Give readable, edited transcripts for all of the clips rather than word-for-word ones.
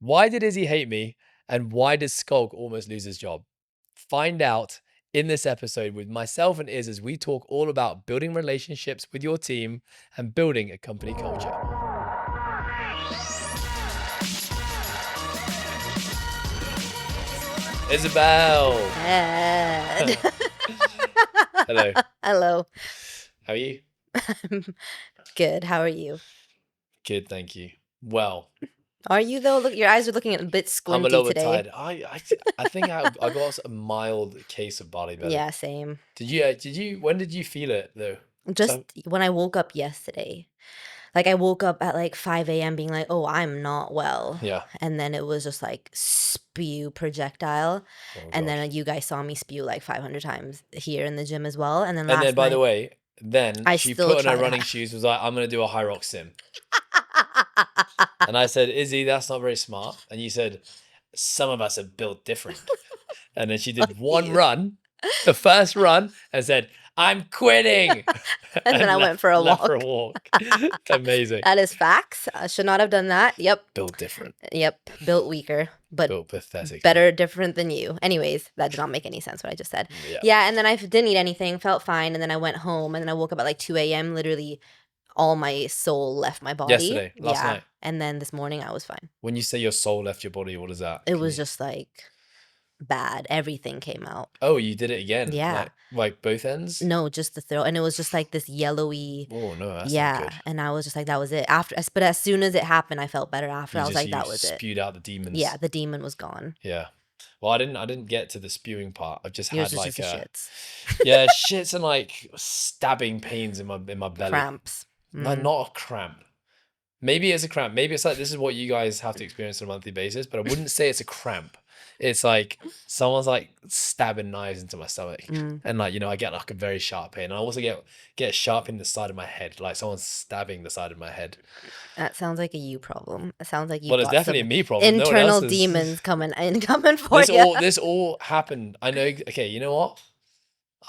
Why did Izzy hate me? And why did Skulk almost lose his job? Find out in this episode with myself and Iz as we talk all about building relationships with your team and building a company culture. Isabel. Ed. Hello. Hello. How are you? Good. How are you? Good, thank you. Well, Are you though? Look, your eyes are looking a bit I'm squinty a little bit today. tired. I think I got a mild case of belly. Yeah, same. When did you feel it though? Just when I woke up yesterday. Like I woke up at like 5 a.m. being like, oh, I'm not well. Yeah. And then it was just like spew projectile. Oh, and God. then you guys saw me spew like 500 times here in the gym as well. And then by the way, she put on her running shoes, was like, I'm going to do a high rock sim. And I said, Izzy, that's not very smart. And you said, some of us are built different. And then she did one run, the first run, and said, I'm quitting. And then I went for a walk. Amazing. That is facts. I should not have done that. Yep. Built different. Yep. Built weaker, but built pathetic. Better different than you. Anyways, that did not make any sense what I just said. Yeah. And then I didn't eat anything, felt fine. And then I went home and then I woke up at like 2 a.m. Literally all my soul left my body. Last night. And then this morning I was fine. When you say your soul left your body, what is that? It was just like bad. Everything came out. Oh, you did it again? Yeah. Like both ends? No, just the throat. And it was just like this yellowy. Oh, no, that's not good. And I was just like, that was it. But as soon as it happened, I felt better after. I was like, that was it. Spewed out the demons. Yeah, the demon was gone. Yeah. Well, I didn't get to the spewing part. I've just had like shits. Yeah, shits and like stabbing pains in my belly. Cramps. No, not a cramp. Maybe it's a cramp. Maybe it's like this is what you guys have to experience on a monthly basis, but I wouldn't say it's a cramp. It's like someone's like stabbing knives into my stomach, and like I get like a very sharp pain. I also get sharp in the side of my head, like someone's stabbing the side of my head. That sounds like a you problem. It sounds like you. Well, it's definitely a me problem. Internal demons coming for you. This all happened. I know. Okay, you know what?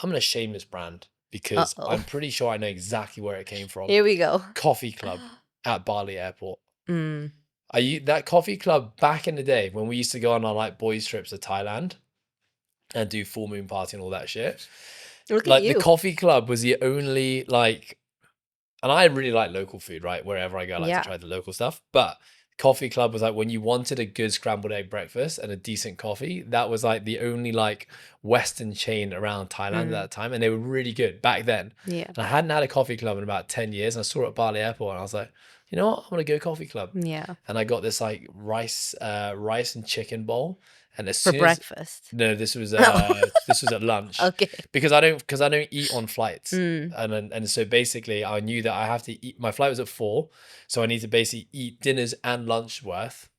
I'm gonna shame this brand because I'm pretty sure I know exactly where it came from. Here we go. Coffee Club at Bali Airport. That coffee club back in the day when we used to go on our like boys trips to Thailand and do full moon party and all that shit. Look like at you. The coffee club was the only like, and I really like local food, right? Wherever I go, I like to try the local stuff. But coffee club was like when you wanted a good scrambled egg breakfast and a decent coffee, that was like the only like Western chain around Thailand at that time. And they were really good back then. Yeah. And I hadn't had a coffee club in about 10 years. And I saw it at Bali Airport and I was like, you know what? I'm gonna go coffee club. Yeah. And I got this like rice and chicken bowl. And for breakfast. No, this was at lunch. Okay. Because I don't eat on flights. And so basically I knew that I have to eat. My flight was at 4, so I need to basically eat dinners and lunch worth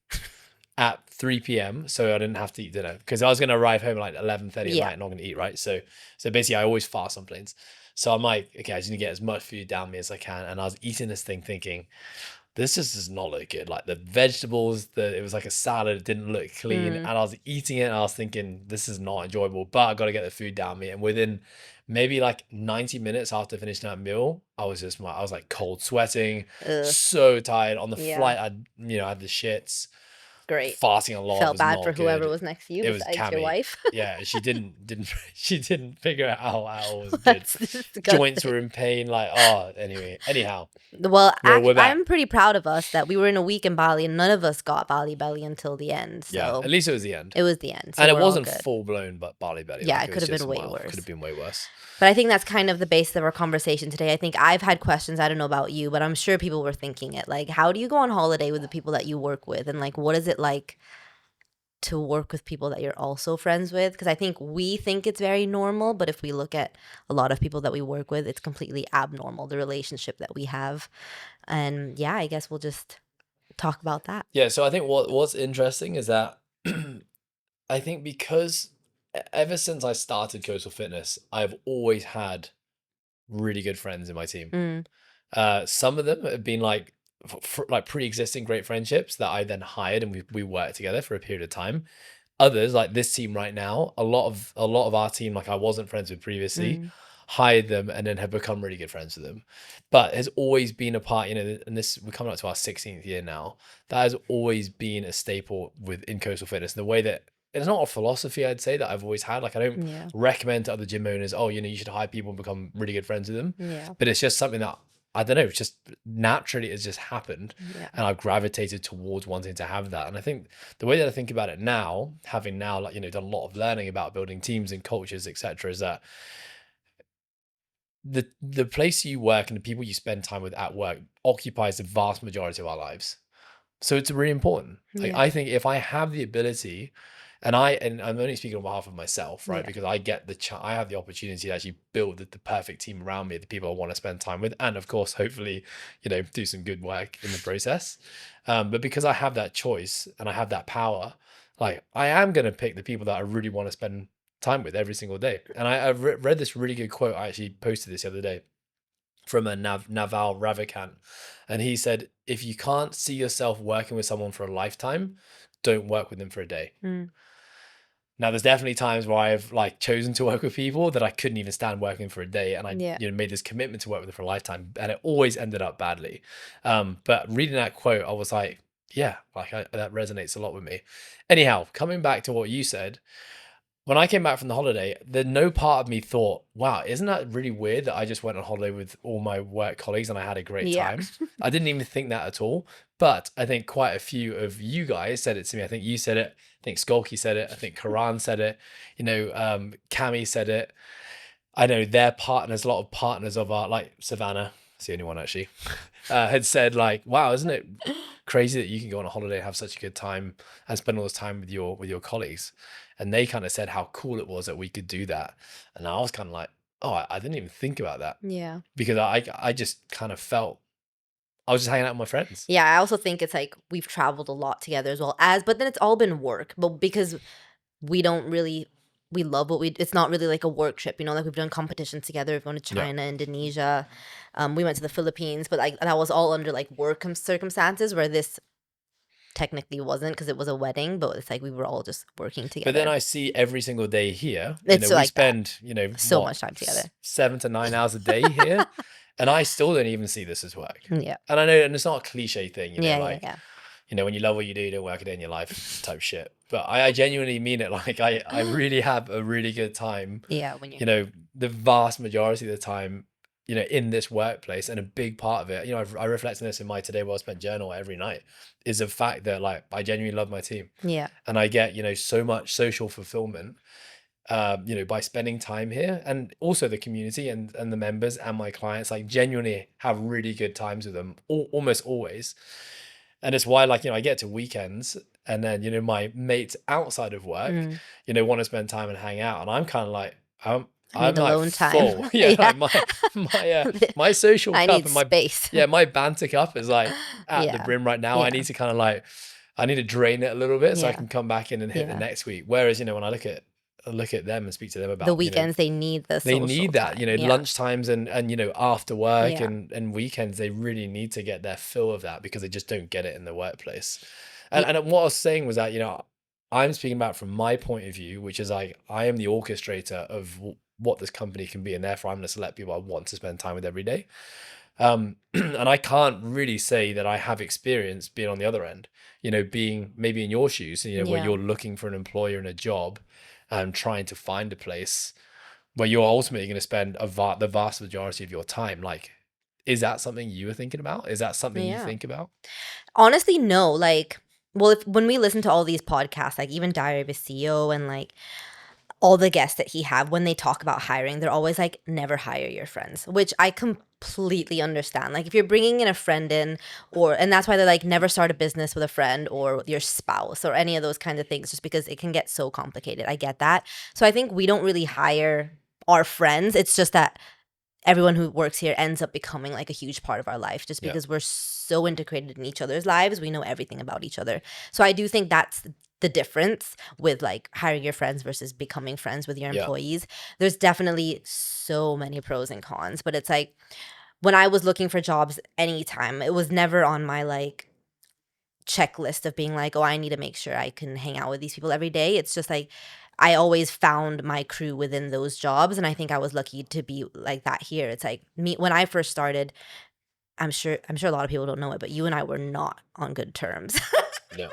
at 3 p.m. so I didn't have to eat dinner because I was gonna arrive home at like 11:30 at night and not gonna eat, right? So basically I always fast on planes. So I'm like, okay, I just need to get as much food down me as I can. And I was eating this thing thinking, this just does not look good. Like the vegetables, it was like a salad, it didn't look clean. And I was eating it and I was thinking, this is not enjoyable, but I got to get the food down me. And within maybe like 90 minutes after finishing that meal, I was like cold sweating, so tired. On the flight, I had the shits. Great. Fasting a lot. Felt bad for whoever was next to you besides your wife. Yeah, she didn't figure out how it was good. Joints were in pain. Like, anyhow. Well, I'm pretty proud of us that we were in a week in Bali and none of us got Bali belly until the end. So yeah, at least it was the end. It was the end. So and it wasn't full blown, but Bali belly. Yeah, it could have been way worse. Could have been way worse. But I think that's kind of the base of our conversation today. I think I've had questions. I don't know about you, but I'm sure people were thinking it. Like, how do you go on holiday with the people that you work with? And like, what is it like to work with people that you're also friends with? Because I think we think it's very normal, but if we look at a lot of people that we work with, it's completely abnormal, the relationship that we have. And yeah, I guess we'll just talk about that. Yeah, so I think what's interesting is that I think because ever since I started Coastal Fitness, I've always had really good friends in my team. Some of them have been like pre-existing great friendships that I then hired and we worked together for a period of time. Others, like this team right now, a lot of our team, like I wasn't friends with previously, hired them and then have become really good friends with them. But has always been a part, and this, we're coming up to our 16th year now. That has always been a staple in coastal fitness. The way that it's not a philosophy, I'd say, that I've always had. Like, I don't recommend to other gym owners, oh, you should hire people and become really good friends with them. Yeah. But it's just something that, I don't know, it's just naturally has just happened. Yeah. And I've gravitated towards wanting to have that. And I think the way that I think about it now, having now, like, done a lot of learning about building teams and cultures, etc., is that the place you work and the people you spend time with at work occupies the vast majority of our lives. So it's really important. Like, I think if I have the ability, and I'm only speaking on behalf of myself, right? Because I get I have the opportunity to actually build the perfect team around me, the people I want to spend time with, and of course, hopefully, do some good work in the process. But because I have that choice and I have that power, like, I am going to pick the people that I really want to spend time with every single day. And I've read this really good quote. I actually posted this the other day from a Naval Ravikant, and he said, if you can't see yourself working with someone for a lifetime, don't work with them for a day. Now, there's definitely times where I've like chosen to work with people that I couldn't even stand working for a day, and I made this commitment to work with them for a lifetime, and it always ended up badly. But reading that quote, I was like, yeah, like that resonates a lot with me. Anyhow, coming back to what you said, when I came back from the holiday, no part of me thought, wow, isn't that really weird that I just went on holiday with all my work colleagues and I had a great time? I didn't even think that at all. But I think quite a few of you guys said it to me. I think you said it. I think Skolky said it. I think Karan said it. Cami said it. I know their partners, a lot of partners of our, like Savannah, it's the only one actually, had said like, wow, isn't it crazy that you can go on a holiday and have such a good time and spend all this time with your colleagues? And they kind of said how cool it was that we could do that. And I was kind of like, oh, I didn't even think about that. Yeah. Because I just kind of felt I was just hanging out with my friends. Yeah, I also think it's like we've traveled a lot together as well but then it's all been work. But because we love it's not really like a work trip, like we've done competitions together. We've gone to China, Indonesia. We went to the Philippines, but like that was all under like work circumstances, where this technically wasn't, because it was a wedding, but it's like we were all just working together. But then I see every single day here, It's we like spend, so much time together. 7 to 9 hours a day here. And I still don't even see this as work. Yeah. And I know, and it's not a cliche thing, Yeah. When you love what you do, you don't work a day in your life type shit. But I genuinely mean it. Like, I really have a really good time. Yeah. When you the vast majority of the time, in this workplace, and a big part of it, I reflect on this in my Today Well Spent journal every night, is the fact that like I genuinely love my team. Yeah. And I get, so much social fulfillment, by spending time here, and also the community and the members and my clients, like genuinely have really good times with them almost always. And it's why, like, I get to weekends and then, my mates outside of work, want to spend time and hang out. And I'm kind of like, I'm like alone full. time. Yeah. Like my social I cup need and my space. Yeah, my banter cup is like at the brim right now. I need to kind of like, I need to drain it a little bit so I can come back in and hit the next week. Whereas, when I look at them and speak to them about the weekends, they need the social that time. Lunchtimes and after work and weekends, they really need to get their fill of that, because they just don't get it in the workplace. And what I was saying was that I'm speaking about from my point of view, which is like I am the orchestrator of what this company can be, and therefore I'm going to select people I want to spend time with every day. And I can't really say that I have experience being on the other end, being maybe in your shoes, where you're looking for an employer and a job and trying to find a place where you're ultimately going to spend the vast majority of your time. Like, is that something you were thinking about? Is that something you think about? Honestly, no. Like, well, when we listen to all these podcasts, like even Diary of a CEO and like all the guests that he have, when they talk about hiring, they're always like, never hire your friends, which I completely understand. Like if you're bringing in a friend in, and that's why they're like, never start a business with a friend or your spouse or any of those kinds of things, just because it can get so complicated. I get that. So I think we don't really hire our friends. It's just that everyone who works here ends up becoming like a huge part of our life, just because we're so integrated in each other's lives. We know everything about each other. So I do think that's the difference with like hiring your friends versus becoming friends with your employees. There's definitely so many pros and cons, but it's like when I was looking for jobs anytime, it was never on my like checklist of being like, oh, I need to make sure I can hang out with these people every day. It's just like I always found my crew within those jobs, and I think I was lucky to be like that here. It's like me when I first started. I'm sure a lot of people don't know it, but you and I were not on good terms. Yeah.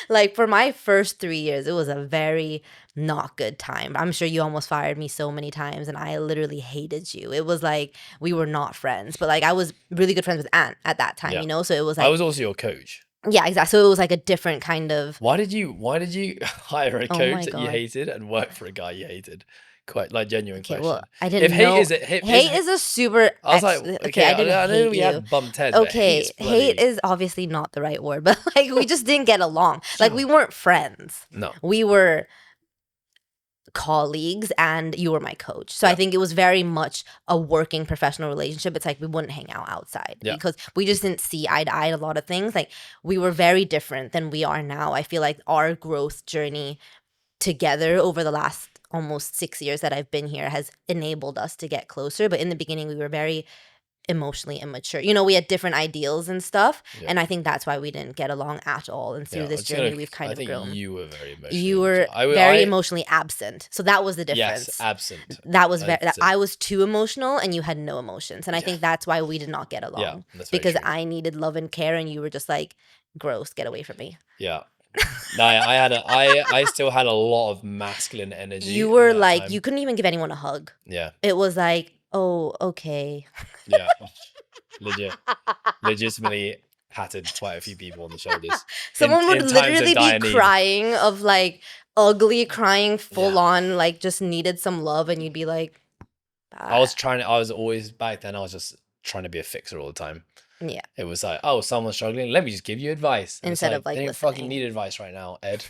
Like for my first 3 years, it was a very not good time. I'm sure you almost fired me so many times, and I literally hated you. It was like we were not friends, but like I was really good friends with Ant at that time, Yeah. you know. So it was I like was also your coach. yeah, exactly. So it was like a different kind of. Why did you hire a Oh coach my that you God. hated and work for a guy you hated? Quite like genuine Okay, well, question. I If didn't hate know. is it Hate is a super. I was like, Okay, okay, I didn't I know hate we you. had bumped heads, but Okay, hate's hate bloody is obviously not the right word, but like we just didn't get along. Like we weren't friends. no. We were colleagues, and you were my coach. So I Yeah. think it was very much a working professional relationship. It's like we wouldn't hang out outside Yeah. because we just didn't see eye to eye a lot of things. Like we were very different than we are now. I feel like our growth journey together over the last almost 6 years that I've been here has enabled us to get closer. But in the beginning, we were very emotionally immature. You know, we had different ideals and stuff. Yeah. And I think that's why we didn't get along at all. And through this journey, we've kind I of think grown. you were very emotionally You were immature. very emotionally absent. So that was the difference. Yes, absent. That was very, That's it. I was too emotional and you had no emotions. And I think that's why we did not get along. Yeah, that's very because true. I needed love and care and you were just like, gross, get away from me. Yeah. No, I still had a lot of masculine energy. You were at that like, time. you couldn't even give anyone a hug. Yeah. It was like, oh, okay. Yeah. Legitimately patted quite a few people on the shoulders. Someone would in times of literally dire be need. crying of like ugly crying full Yeah. on, like just needed some love, and you'd be like, I was always back then, I was just trying to be a fixer all the time. yeah. It was like, oh, someone's struggling, let me just give you advice. And Instead it's of, like, they don't listening. fucking need advice right now, Ed.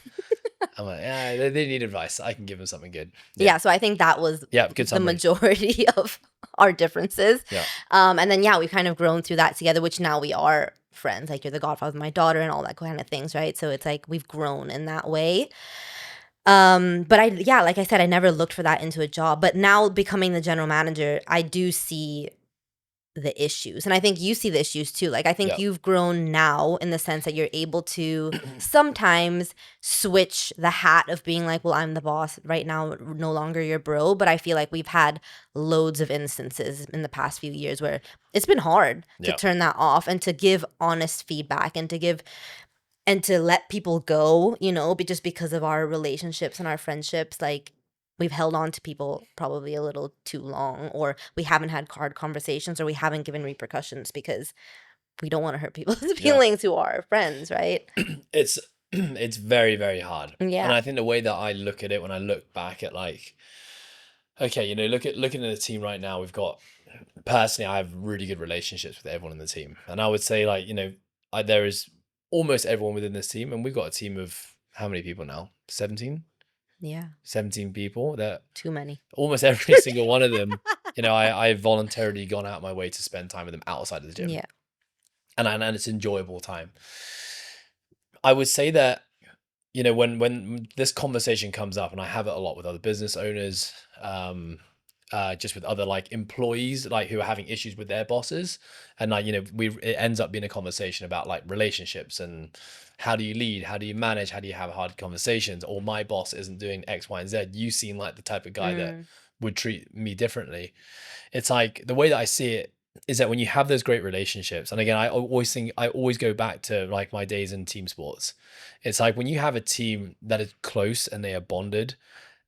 I'm like, yeah, they need advice. I can give them something good. Yeah, so I think that was good the summary. majority of our differences. Yeah. And then we've kind of grown through that together, which now we are friends. Like you're the godfather of my daughter and all that kind of things, right? So it's like we've grown in that way. But like I said, I never looked for that into a job. But now becoming the general manager, I do see the issues. And I think you see the issues too. Like I think Yeah. you've grown now in the sense that you're able to sometimes switch the hat of being like, well, I'm the boss right now, no longer your bro. But I feel like we've had loads of instances in the past few years where it's been hard to Yeah. turn that off and to give honest feedback and to let people go, you know, just because of our relationships and our friendships. Like we've held on to people probably a little too long, or we haven't had hard conversations, or we haven't given repercussions because we don't want to hurt people's feelings who are friends, right? It's very, very hard. Yeah. And I think the way that I look at it when I look back at like, okay, you know, looking at the team right now, we've got, personally, I have really good relationships with everyone in the team. And I would say like, you know, there is almost everyone within this team. And we've got a team of how many people now? 17? Yeah. 17 people. That Too many. almost every single one of them, you know, I voluntarily gone out my way to spend time with them outside of the gym. Yeah. And it's enjoyable time. I would say that, you know, when this conversation comes up, and I have it a lot with other business owners, just with other like employees, like who are having issues with their bosses, and like, you know, it ends up being a conversation about like relationships and how do you lead, how do you manage, how do you have hard conversations, or my boss isn't doing X, Y, and Z. You seem like the type of guy that would treat me differently. It's like the way that I see it is that when you have those great relationships, and again, I always go back to like my days in team sports. It's like when you have a team that is close and they are bonded,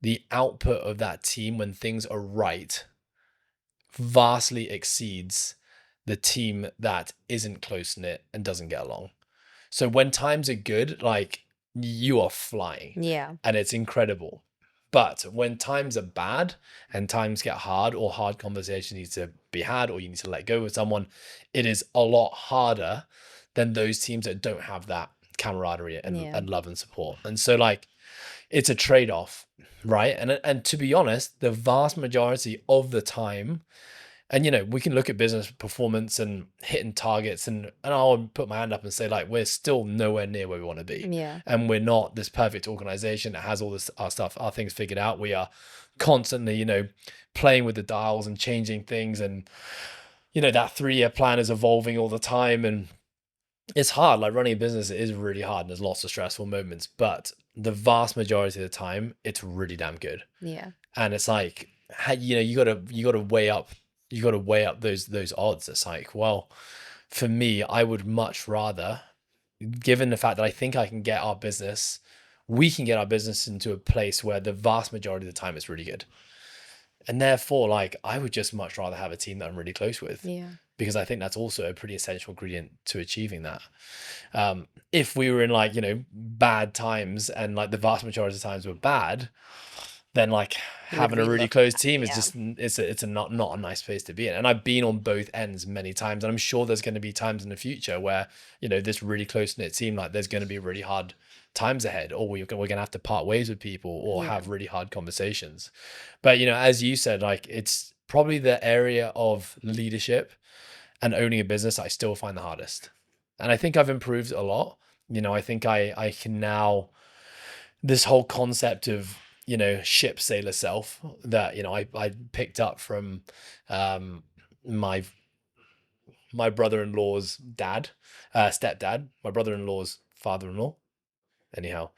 the output of that team when things are right vastly exceeds the team that isn't close knit and doesn't get along. So when times are good, like you are flying. Yeah. And it's incredible. But when times are bad and times get hard, or hard conversations need to be had, or you need to let go with someone, it is a lot harder than those teams that don't have that camaraderie and love and support. And so like, it's a trade-off, right? And to be honest, the vast majority of the time, and you know, we can look at business performance and hitting targets, and I'll put my hand up and say like, we're still nowhere near where we want to be. Yeah. And we're not this perfect organization that has all this our things figured out. We are constantly, you know, playing with the dials and changing things, and you know, that 3-year plan is evolving all the time, and it's hard. Like running a business is really hard, and there's lots of stressful moments, but the vast majority of the time, it's really damn good. Yeah. And it's like, you gotta weigh up, those odds. It's like, well, for me, I would much rather, given the fact that I think we can get our business into a place where the vast majority of the time it's really good. And therefore, like, I would just much rather have a team that I'm really close with. Yeah. Because I think that's also a pretty essential ingredient to achieving that. If we were in, like, bad times, and like the vast majority of the times were bad, then like having a really close team is just, it's a not a nice place to be in. And I've been on both ends many times, and I'm sure there's going to be times in the future where, this really close knit team, like, there's going to be really hard times ahead, or we're going to have to part ways with people, or have really hard conversations. But as you said, like, it's probably the area of leadership and owning a business I still find the hardest. And I think I've improved a lot. I think I can now, this whole concept of, ship sailor self that, I picked up from my brother-in-law's dad, stepdad, my brother-in-law's father-in-law. Anyhow,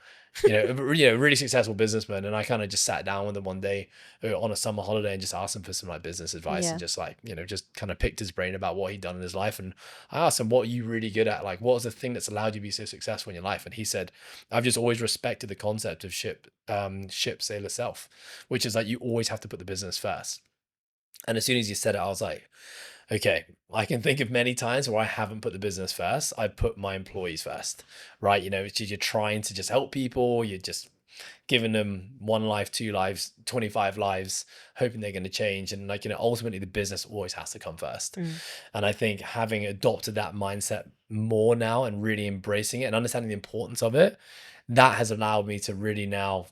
really successful businessman. And I kind of just sat down with him one day on a summer holiday and just asked him for some, like, business advice, and just, like, just kind of picked his brain about what he'd done in his life. And I asked him, what are you really good at? Like, what was the thing that's allowed you to be so successful in your life? And he said, I've just always respected the concept of ship sailor self, which is like, you always have to put the business first. And as soon as you said it, I was like, okay, I can think of many times where I haven't put the business first. I put my employees first, right? You're trying to just help people. You're just giving them 1 life, 2 lives, 25 lives, hoping they're going to change. And, like, ultimately the business always has to come first. And I think having adopted that mindset more now, and really embracing it and understanding the importance of it, that has allowed me to really now,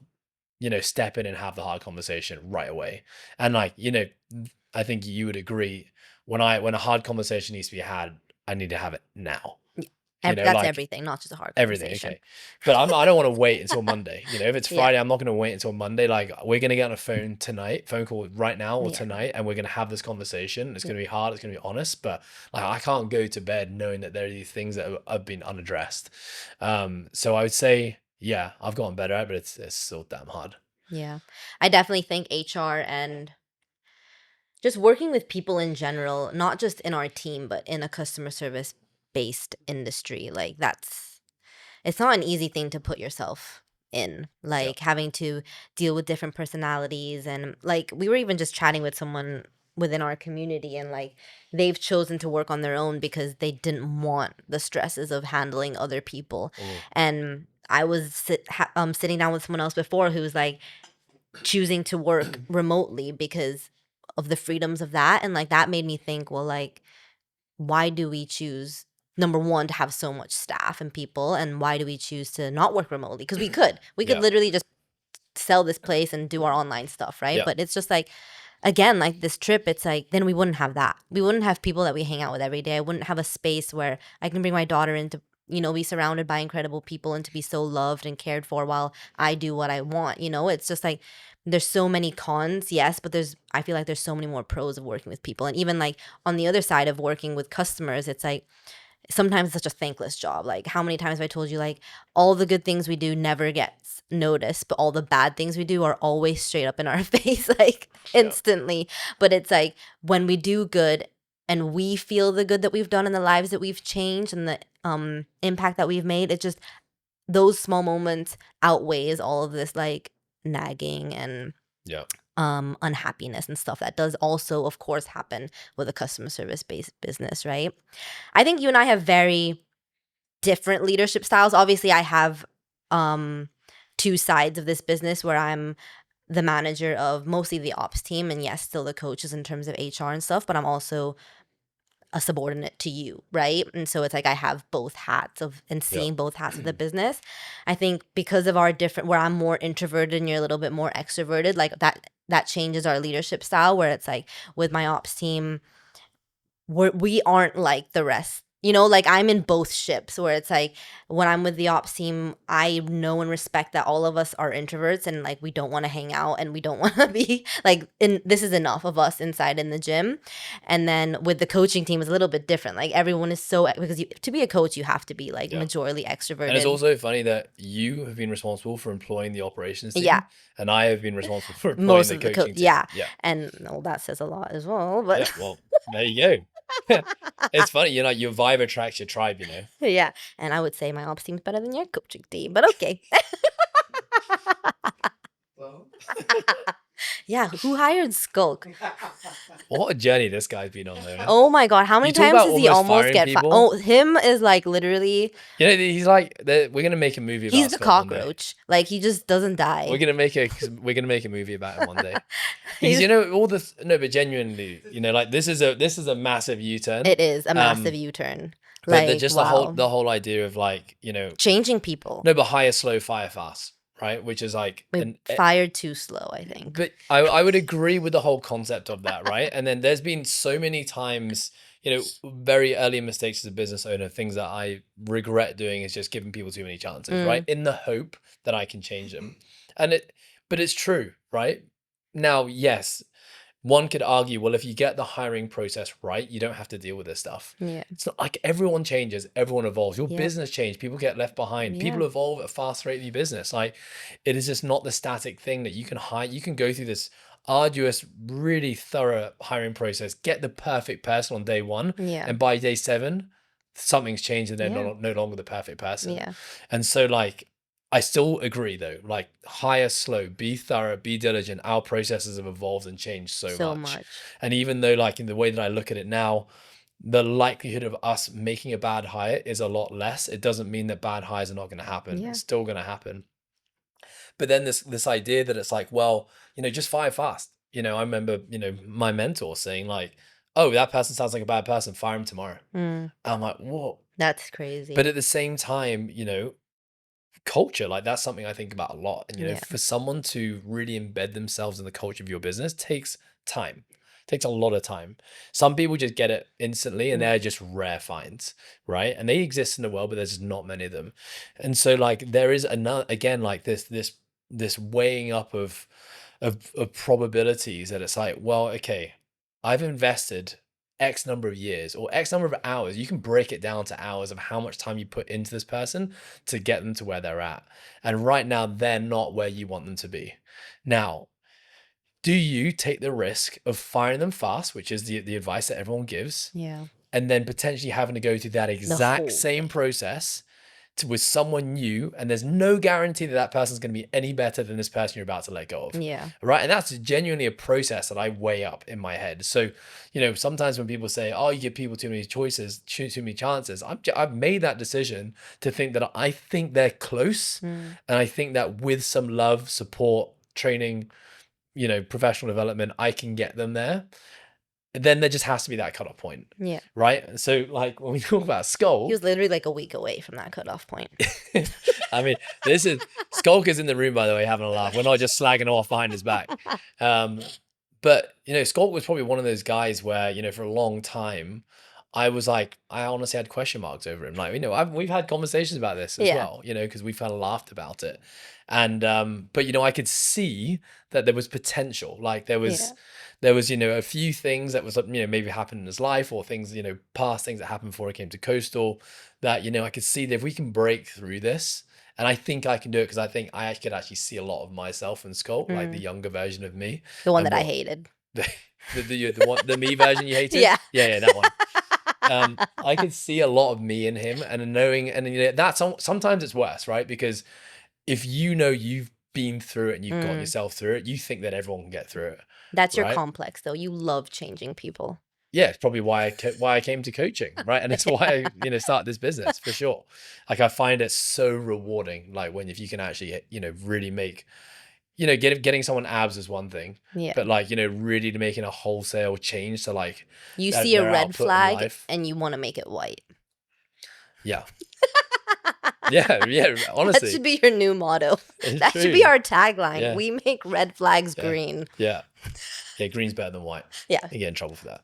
step in and have the hard conversation right away. And, like, I think you would agree, when a hard conversation needs to be had, I need to have it now. That's like, everything, not just a hard everything. conversation. Okay. But I don't want to wait until Monday. If it's Friday, I'm not going to wait until Monday. Like, we're going to get on a phone call right now or tonight, and we're going to have this conversation. It's going to be hard. It's going to be honest, but, like, I can't go to bed knowing that there are these things that have been unaddressed. So I would say, yeah, I've gotten better at it, but it's still damn hard. Yeah. I definitely think HR and just working with people in general, not just in our team, but in a customer service based industry, like, it's not an easy thing to put yourself in, like, having to deal with different personalities. And, like, we were even just chatting with someone within our community, and, like, they've chosen to work on their own because they didn't want the stresses of handling other people. And I was sitting down with someone else before who was, like, choosing to work remotely because of the freedoms of that. And, like, that made me think, well, like, why do we choose, number one, to have so much staff and people, and why do we choose to not work remotely? Because we could literally just sell this place and do our online stuff, right? But it's just like, again, like, this trip, it's like, then we wouldn't have that. We wouldn't have people that we hang out with every day. I wouldn't have a space where I can bring my daughter in to, be surrounded by incredible people and to be so loved and cared for while I do what I want. It's just like, there's so many cons, yes, but I feel like there's so many more pros of working with people. And even, like, on the other side of working with customers, it's like, sometimes it's such a thankless job. Like, how many times have I told you, like, all the good things we do never gets noticed, but all the bad things we do are always straight up in our face, like, instantly. But it's like, when we do good and we feel the good that we've done in the lives that we've changed and the impact that we've made, it just, those small moments outweighs all of this, like, nagging and unhappiness and stuff that does also, of course, happen with a customer service based business, right? I think you and I have very different leadership styles. Obviously, I have 2 sides of this business where I'm the manager of mostly the ops team, and yes, still the coaches in terms of HR and stuff, but I'm also a subordinate to you, right? And so it's like, I have both hats and seeing both hats of the business. I think because of our different, where I'm more introverted and you're a little bit more extroverted, like, that changes our leadership style, where it's like, with my ops team, we aren't like the rest. You know, like I'm in both ships where it's like when I'm with the ops team, I know and respect that all of us are introverts and like we don't want to hang out and we don't want to be like this is enough of us inside in the gym. And then with the coaching team, it's a little bit different. Like everyone is so, because to be a coach, you have to be like majorly extroverted. And it's also funny that you have been responsible for employing the operations team. Yeah. And I have been responsible for employing the coaching team. Yeah. And well, that says a lot as well. But yeah, well, there you go. It's funny, you know, your vibe attracts your tribe, you know. Yeah, and I would say my ops team's better than your coaching team, but okay. Well. Yeah, who hired Skulk? What a journey this guy's been on there. Oh my god, how many times does he almost get fired? Oh, him is like literally. You know, he's like, we're gonna make a movie about. He's the cockroach. Like he just doesn't die. We're gonna make a movie about him one day. Because you know all this. No, but genuinely, you know, like this is a massive U-turn. It is a massive U-turn. Like just the whole idea of like, you know, changing people. No, but hire slow, fire fast. Right, which is like fired too slow, I think. But I would agree with the whole concept of that, right? And then there's been so many times, you know, very early mistakes as a business owner, things that I regret doing is just giving people too many chances, right? In the hope that I can change them. But it's true, right? Now, yes, one could argue, well, if you get the hiring process right, you don't have to deal with this stuff. Yeah. It's not like everyone changes, everyone evolves. Your business changes, people get left behind. People evolve at a fast rate in your business. Like it is just not the static thing that you can hire. You can go through this arduous, really thorough hiring process, get the perfect person on day one. Yeah. And by day 7, something's changed and they're no longer the perfect person. Yeah. And so like, I still agree though, like hire slow, be thorough, be diligent. Our processes have evolved and changed so much. And even though like in the way that I look at it now, the likelihood of us making a bad hire is a lot less. It doesn't mean that bad hires are not going to happen. It's still going to happen. But then this idea that it's like, well, you know, just fire fast. You know, I remember, you know, my mentor saying like, oh, that person sounds like a bad person, fire him tomorrow. I'm like, whoa. That's crazy. But at the same time, you know, culture, like that's something I think about a lot. And you know, for someone to really embed themselves in the culture of your business takes time. It takes a lot of time. Some people just get it instantly and they're just rare finds, right? And they exist in the world, but there's just not many of them. And so like there is another, again, like this weighing up of probabilities that it's like, well, okay, I've invested X number of years or X number of hours. You can break it down to hours of how much time you put into this person to get them to where they're at. And right now, they're not where you want them to be. Now, do you take the risk of firing them fast, which is the advice that everyone gives? Yeah. And then potentially having to go through that exact same process with someone new, and there's no guarantee that that person's going to be any better than this person you're about to let go of. Yeah. Right. And that's genuinely a process that I weigh up in my head. So, you know, sometimes when people say, oh, you give people too many choices, too many chances, I've made that decision to think that I think they're close. And I think that with some love, support, training, you know, professional development, I can get them there. Then there just has to be that cutoff point. Yeah. Right. So like when we talk about Skulk, he was literally like a week away from that cutoff point. I mean, Skulk is in the room, by the way, having a laugh. We're not just slagging off behind his back. But you know, Skulk was probably one of those guys where, you know, for a long time, I was like, I honestly had question marks over him. Like, you know, we've had conversations about this as well, you know, because we've kind of laughed about it. And, but, you know, I could see that there was potential. Like there was, you know, a few things that was, you know, maybe happened in his life or things, you know, past things that happened before he came to Coastal that, you know, I could see that if we can break through this, and I think I can do it because I think I could actually see a lot of myself in Skulk, like the younger version of me. The one that I hated. The me version you hated? Yeah, that one. I could see a lot of me in him, and knowing, and you know, that's sometimes it's worse, right? Because if you know you've been through it and you've got yourself through it, you think that everyone can get through it. That's your complex, though. You love changing people. Yeah, it's probably why I came to coaching, right? And it's why I, started this business for sure. Like I find it so rewarding, like if you can actually, really make, getting someone abs is one thing, but like, really making a wholesale change to like you see a red flag and you want to make it white. Yeah. Yeah, honestly. That should be your new motto. That should be our tagline. Yeah. We make red flags green. Yeah. Yeah, green's better than white. Yeah. You get in trouble for that.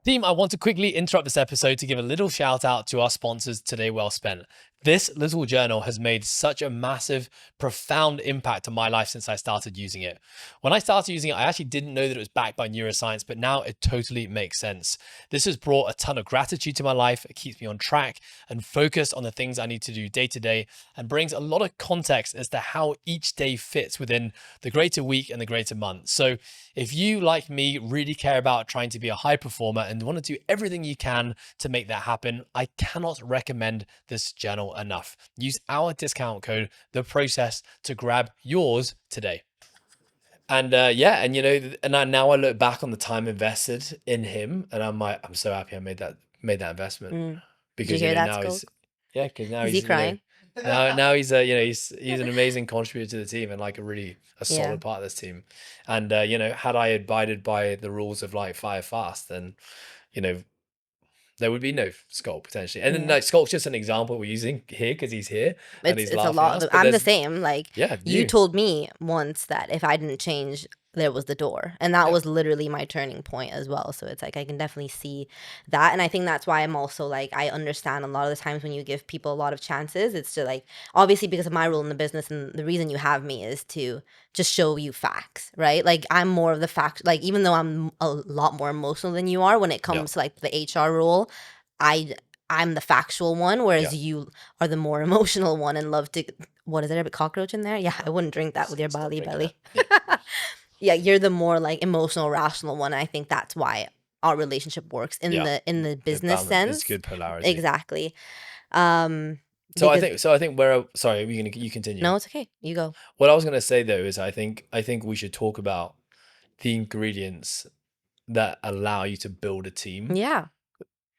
Team, I want to quickly interrupt this episode to give a little shout out to our sponsors today. Well spent. This little journal has made such a massive, profound impact on my life since I started using it. When I started using it, I actually didn't know that it was backed by neuroscience, but now it totally makes sense. This has brought a ton of gratitude to my life. It keeps me on track and focused on the things I need to do day to day, and brings a lot of context as to how each day fits within the greater week and the greater month. So if you, like me, really care about trying to be a high performer and want to do everything you can to make that happen, I cannot recommend this journal enough. Use our discount code, THEPROCESS, to grab yours today. And now I look back on the time invested in him, and I'm so happy I made that investment. Did you hear that, now Skoke? because now Is he's he crying? now he's he's an amazing contributor to the team and like a solid part of this team. And had I abided by the rules of like fire fast, then there would be no Skulk potentially. And then like Skulk's just an example we're using here because he's here and he's laughing at us. I'm the same. Like Yeah, you told me once that if I didn't change, there was the door. And that was literally my turning point as well. So it's like I can definitely see that. And I think that's why I'm also like I understand a lot of the times when you give people a lot of chances, it's to like obviously because of my role in the business and the reason you have me is to just show you facts, right? Like I'm more of the fact, like even though I'm a lot more emotional than you are when it comes to like the HR role, I'm the factual one, whereas you are the more emotional one and love to. What is there a cockroach in there? Yeah, I wouldn't drink that with your belly. Yeah, you're the more like emotional, rational one. And I think that's why our relationship works in the business sense. It's good polarity. Exactly. So I think sorry, you continue. No, it's okay. You go. What I was gonna say though is I think we should talk about the ingredients that allow you to build a team. Yeah.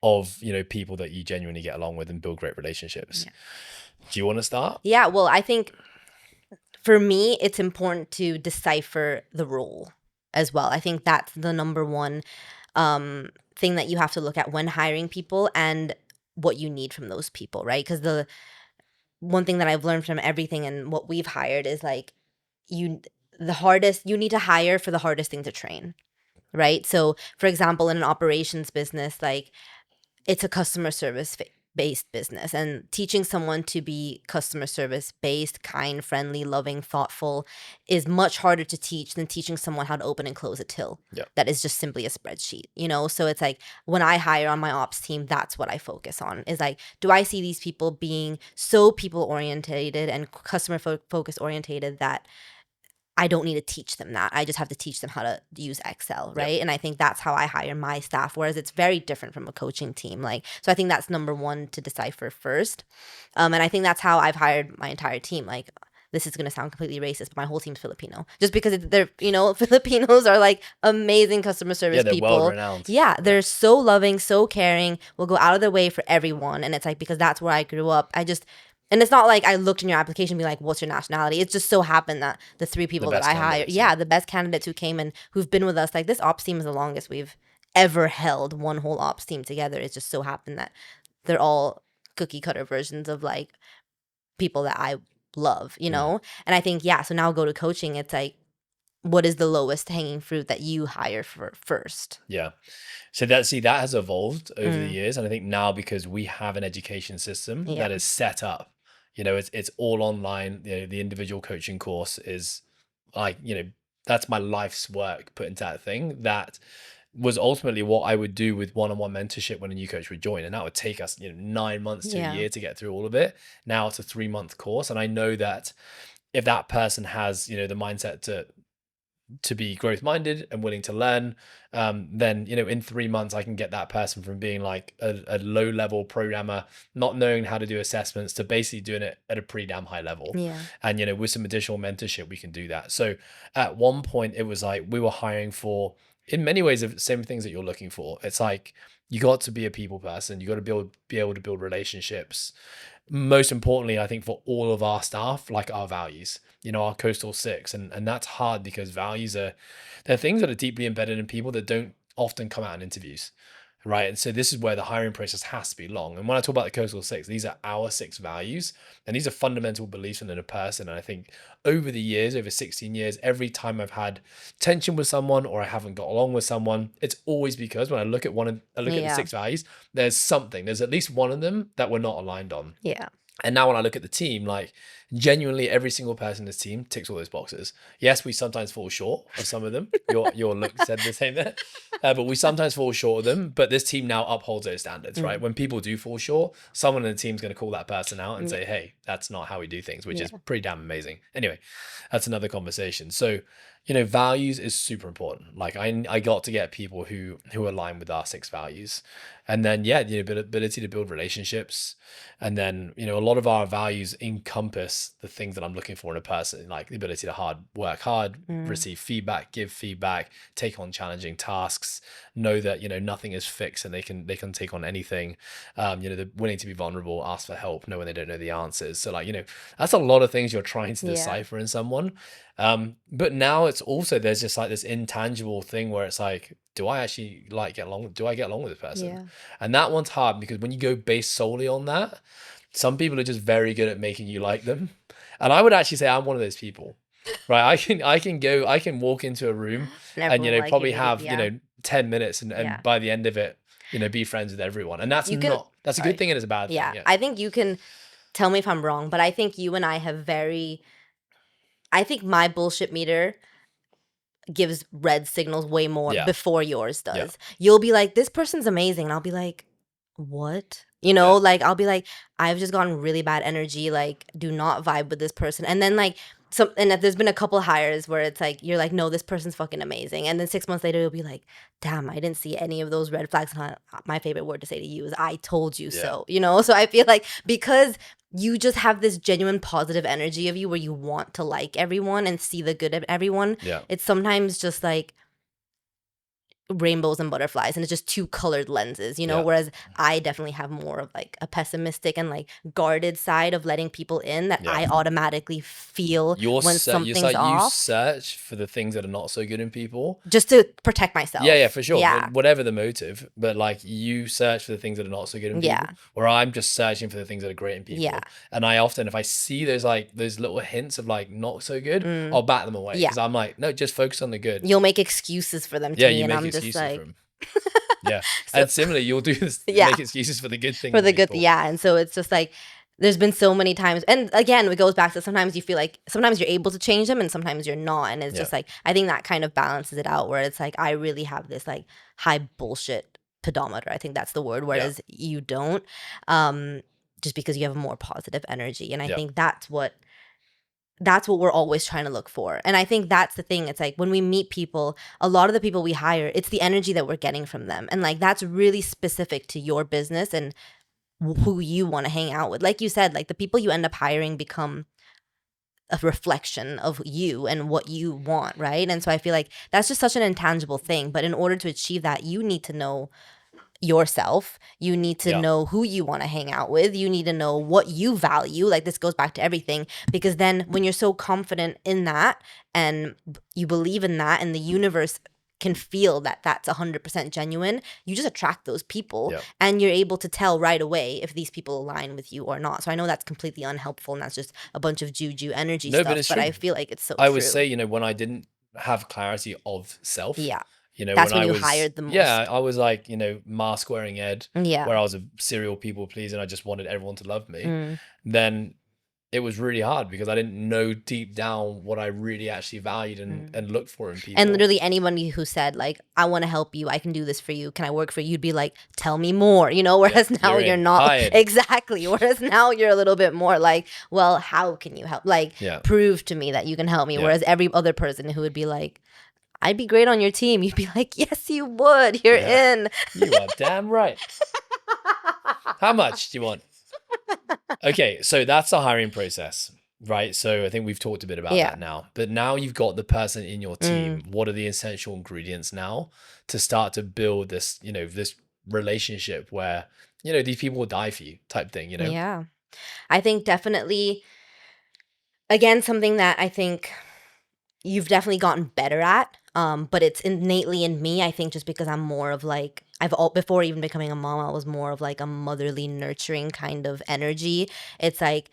Of people that you genuinely get along with and build great relationships. Yeah. Do you want to start? Yeah, well, I think for me it's important to decipher the role as well. I think that's the number one thing that you have to look at when hiring people and what you need from those people, right? Because the one thing that I've learned from everything and what we've hired is like you need to hire for the hardest thing to train, right? So for example, in an operations business, like it's a customer service based business, and teaching someone to be customer service based, kind, friendly, loving, thoughtful is much harder to teach than teaching someone how to open and close a till. That is just simply a spreadsheet, So it's like when I hire on my ops team, that's what I focus on is like, do I see these people being so people orientated and customer focus orientated that I don't need to teach them that. I just have to teach them how to use Excel, right? Yep. And I think that's how I hire my staff, whereas it's very different from a coaching team. So I think that's number one to decipher first. And I think that's how I've hired my entire team. Like, this is going to sound completely racist, but my whole team's Filipino. Just because they're, Filipinos are like amazing customer service they're people. World-renowned. Yeah, they're so loving, so caring, will go out of their way for everyone. And it's like, because that's where I grew up. And it's not like I looked in your application and be like, what's your nationality? It just so happened that the three people that I hired, the best candidates who came and who've been with us, like this ops team is the longest we've ever held one whole ops team together. It just so happened that they're all cookie cutter versions of like people that I love, And I think, so now go to coaching. It's like, what is the lowest hanging fruit that you hire for first? Yeah. So that has evolved over the years. And I think now because we have an education system that is set up, it's all online. The individual coaching course is like, that's my life's work put into that thing. That was ultimately what I would do with one-on-one mentorship when a new coach would join. And that would take us, 9 months to a year to get through all of it. Now it's a 3-month course. And I know that if that person has, the mindset to be growth minded and willing to learn, then in 3 months I can get that person from being like a low level programmer, not knowing how to do assessments, to basically doing it at a pretty damn high level. And with some additional mentorship we can do that. So at one point it was like we were hiring for, in many ways, the same things that you're looking for. It's like you got to be a people person, you got to be able to build relationships. Most importantly, I think for all of our staff, like our values, our coastal 6, and that's hard because values they're things that are deeply embedded in people that don't often come out in interviews. right? And so this is where the hiring process has to be long. And when I talk about the Coastal Six, these are our 6 values, and these are fundamental beliefs in a person. And I think over the years, over 16 years, every time I've had tension with someone or I haven't got along with someone, it's always because when I look at I look at the 6 values, there's at least one of them that we're not aligned on. Yeah. And now when I look at the team, like genuinely every single person in this team ticks all those boxes. Yes, we sometimes fall short of some of them. Your look said the same there. But we sometimes fall short of them. But this team now upholds those standards, right? When people do fall short, someone in the team is going to call that person out and say, hey, that's not how we do things, which is pretty damn amazing. Anyway, that's another conversation. So, values is super important. Like I got to get people who align with our 6 values. And then, the ability to build relationships. And then, a lot of our values encompass the things that I'm looking for in a person, like the ability to work hard, receive feedback, give feedback, take on challenging tasks, know that, nothing is fixed and they can take on anything. They're willing to be vulnerable, ask for help, know when they don't know the answers. So that's a lot of things you're trying to decipher in someone. But now it's also, there's just like this intangible thing where it's like, do I actually do I get along with this person? Yeah. And that one's hard because when you go based solely on that, some people are just very good at making you like them. And I would actually say I'm one of those people, right? I can walk into a room and, probably have, 10 minutes and by the end of it, be friends with everyone. And that's a good thing and it's a bad thing. Yeah. I think you can tell me if I'm wrong, but I think you and I have I think my bullshit meter gives red signals way more before yours does. Yeah. You'll be like, this person's amazing. And I'll be like, what? Like I'll be like, I've just gotten really bad energy. Like, do not vibe with this person. And then and there's been a couple hires where it's like, you're like, no, this person's fucking amazing. And then 6 months later, you'll be like, damn, I didn't see any of those red flags. My favorite word to say to you is, I told you so, So I feel like because you just have this genuine positive energy of you where you want to like everyone and see the good of everyone. Yeah. It's sometimes just like rainbows and butterflies and it's just two colored lenses, whereas I definitely have more of like a pessimistic and like guarded side of letting people in that I automatically feel when something's off. You search for the things that are not so good in people just to protect myself. Yeah, for sure. Yeah. Whatever the motive, but like you search for the things that are not so good in people, or I'm just searching for the things that are great in people. Yeah. And I often, if I see those little hints of like not so good, I'll bat them away because I'm like, no, just focus on the good. You'll make excuses for them to me, and I'm just like, yeah. So, and similarly, you'll do this, make excuses for the good thing. For the good, and so it's just like, there's been so many times, and again, it goes back to sometimes you feel like sometimes you're able to change them and sometimes you're not, and it's just like, I think that kind of balances it out where it's like, I really have this like high bullshit pedometer, I think that's the word, whereas you don't, just because you have more positive energy, and I think that's what we're always trying to look for. And I think that's the thing. It's like when we meet people, a lot of the people we hire, it's the energy that we're getting from them. And like, that's really specific to your business and who you want to hang out with. Like you said, like the people you end up hiring become a reflection of you and what you want, right? And so I feel like that's just such an intangible thing. But in order to achieve that, you need to know yourself. You need to know who you want to hang out with. You need to know what you value. Like this goes back to everything, because then when you're so confident in that and you believe in that and the universe can feel that that's 100% genuine, you just attract those people and you're able to tell right away if these people align with you or not. So I know that's completely unhelpful and that's just a bunch of juju energy stuff, but I feel like it's so I would say, when I didn't have clarity of self, that's when you hired the most. Yeah, I was like, mask wearing Ed, where I was a serial people pleaser and I just wanted everyone to love me. Then it was really hard because I didn't know deep down what I really actually valued and looked for in people. And literally anybody who said like, I want to help you, I can do this for you, can I work for you? You'd be like, tell me more, whereas now you're not. Exactly. Whereas now you're a little bit more like, well, how can you help? Like, prove to me that you can help me. Whereas every other person who would be like, I'd be great on your team, you'd be like, yes, you would. You're in. You are damn right. How much do you want? Okay, so that's the hiring process, right? So I think we've talked a bit about that now. But now you've got the person in your team. What are the essential ingredients now to start to build this, this relationship where, these people will die for you type thing, Yeah. I think definitely, again, something that I think you've definitely gotten better at. But it's innately in me, I think, just because I'm more of like, before even becoming a mom, I was more of like a motherly, nurturing kind of energy. It's like,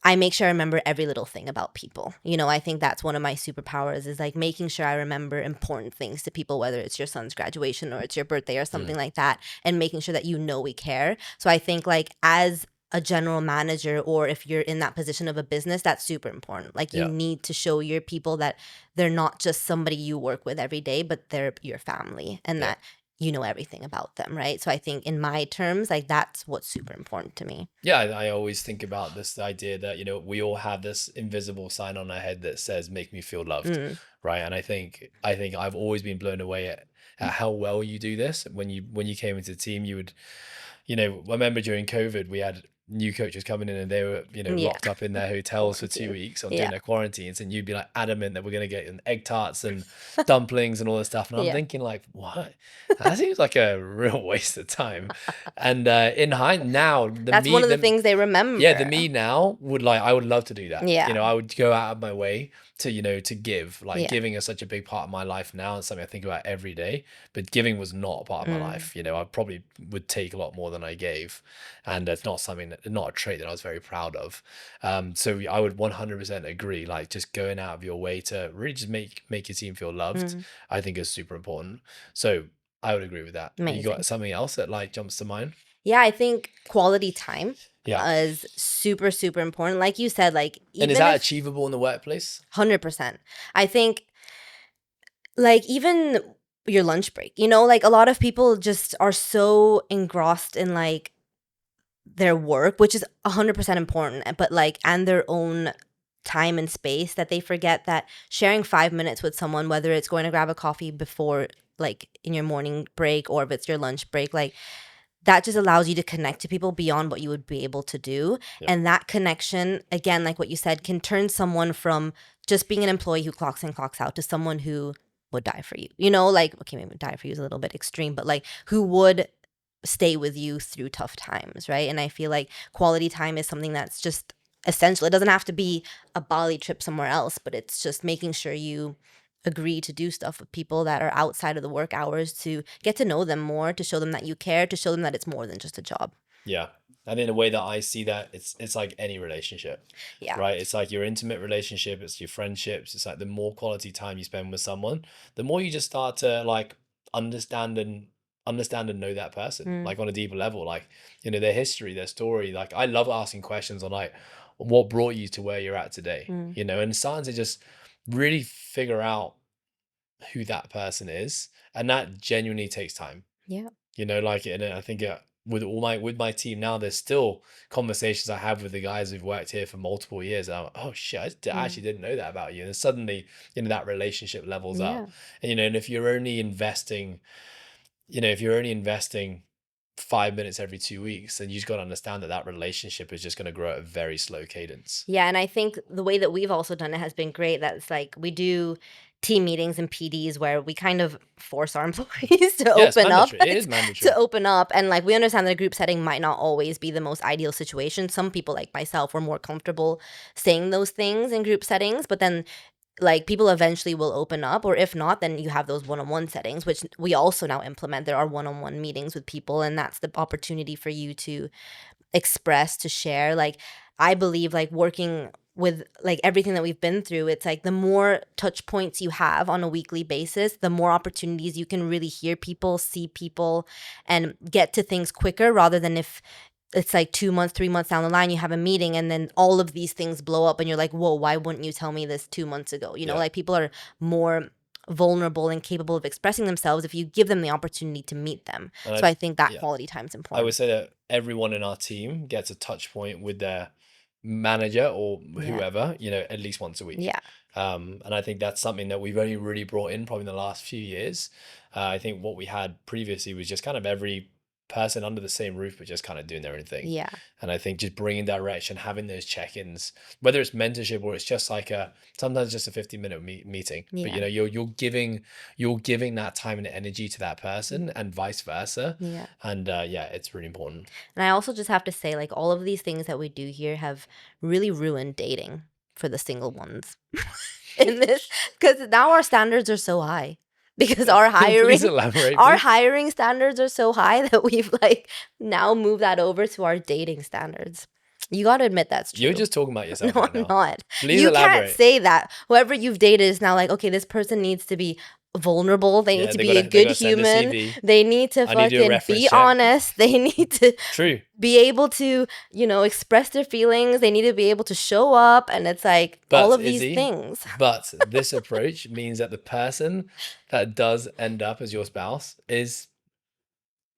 I make sure I remember every little thing about people. You know, I think that's one of my superpowers, is like making sure I remember important things to people, whether it's your son's graduation or it's your birthday or something like that, and making sure that you know we care. So I think like as a general manager, or if you're in that position of a business, that's super important. Like you Yeah. need to show your people that they're not just somebody you work with every day, but they're your family, and Yeah. that you know everything about them, right? So I think in my terms, like that's what's super important to me. Yeah, I always think about this idea that, we all have this invisible sign on our head that says "Make me feel loved," Mm. right? And I think I've always been blown away at how well you do this. When you came into the team, you would, I remember during COVID, we had new coaches coming in and they were, Yeah. locked up in their hotels for 2 weeks on doing Yeah. their quarantines, and you'd be like adamant that we're gonna get egg tarts and dumplings and all this stuff. And I'm Yeah. thinking like, what? That seems like a real waste of time. And in hindsight, now That's one of the things they remember. yeah, the me now I would love to do that. Yeah. I would go out of my way to give. Like Yeah. giving is such a big part of my life now. It's something I think about every day. But giving was not a part of my life. I probably would take a lot more than I gave. And it's not not a trait that I was very proud of. So I would 100% agree. Like just going out of your way to really just make your team feel loved, I think is super important. So I would agree with that. You Amazing. got something else that like jumps to mind? Yeah, I think quality time Yeah. is super, super important. Like you said, like And is even that if achievable in the workplace? 100%. I think like even your lunch break, like a lot of people just are so engrossed in like their work, which is 100% important, but like, and their own time and space, that they forget that sharing 5 minutes with someone, whether it's going to grab a coffee before, like in your morning break, or if it's your lunch break, like that just allows you to connect to people beyond what you would be able to do. Yeah. And that connection, again, like what you said, can turn someone from just being an employee who clocks in, clocks out, to someone who would die for you. Like, okay, maybe die for you is a little bit extreme, but like who would stay with you through tough times, right? And I feel like quality time is something that's just essential. It doesn't have to be a Bali trip somewhere else, but it's just making sure you agree to do stuff with people that are outside of the work hours, to get to know them more, to show them that you care, to show them that it's more than just a job. Yeah. And in a way that I see that, it's like any relationship, Yeah. right? It's like your intimate relationship, it's your friendships. It's like the more quality time you spend with someone, the more you just start to like understand and know that person, like on a deeper level, like, their history, their story. Like I love asking questions on like, what brought you to where you're at today, and starting to just really figure out who that person is. And that genuinely takes time. Yeah. Like, and I think with my team now, there's still conversations I have with the guys who've worked here for multiple years. And I'm like, oh shit, I actually didn't know that about you. And suddenly, that relationship levels up. And if you're only investing, if you're only investing 5 minutes every 2 weeks, then you just got to understand that that relationship is just going to grow at a very slow cadence. Yeah, and I think the way that we've also done it has been great. That's like we do team meetings and PDs where we kind of force our employees to Yeah, it's open up. mandatory. It is mandatory. To open up, and like we understand that a group setting might not always be the most ideal situation. Some people, like myself, were more comfortable saying those things in group settings, but then like people eventually will open up, or if not, then you have those one-on-one settings, which we also now implement. There are one-on-one meetings with people, and that's the opportunity for you to express, to share. Like I believe like working with like everything that we've been through, it's like the more touch points you have on a weekly basis, the more opportunities you can really hear people, see people, and get to things quicker, rather than if it's like 2 months, 3 months down the line, you have a meeting and then all of these things blow up and you're like, whoa, why wouldn't you tell me this 2 months ago? Like people are more vulnerable and capable of expressing themselves if you give them the opportunity to meet them. And so I think that quality time is important. I would say that everyone in our team gets a touch point with their manager or whoever, at least once a week. Yeah. And I think that's something that we've only really brought in probably in the last few years. I think what we had previously was just kind of every person under the same roof, but just kind of doing their own thing. Yeah. And I think just bringing direction, having those check-ins, whether it's mentorship or it's just like sometimes just a 15-minute meeting, but you're giving that time and energy to that person and vice versa. Yeah. And it's really important. And I also just have to say, like, all of these things that we do here have really ruined dating for the single ones. in this, because now our standards are so high. Because our Please elaborate, our please. hiring standards are so high that we've like now moved that over to our dating standards. You got to admit that's true. You're just talking about yourself No, right I'm now. not. Please You elaborate. can't say that. Whoever you've dated is now like, okay, this person needs to be vulnerable. They need to be a good human. They need to fucking be honest. They need to True. be able to, you know, express their feelings. They need to be able to show up. And it's like all of these things. But this approach means that the person that does end up as your spouse there's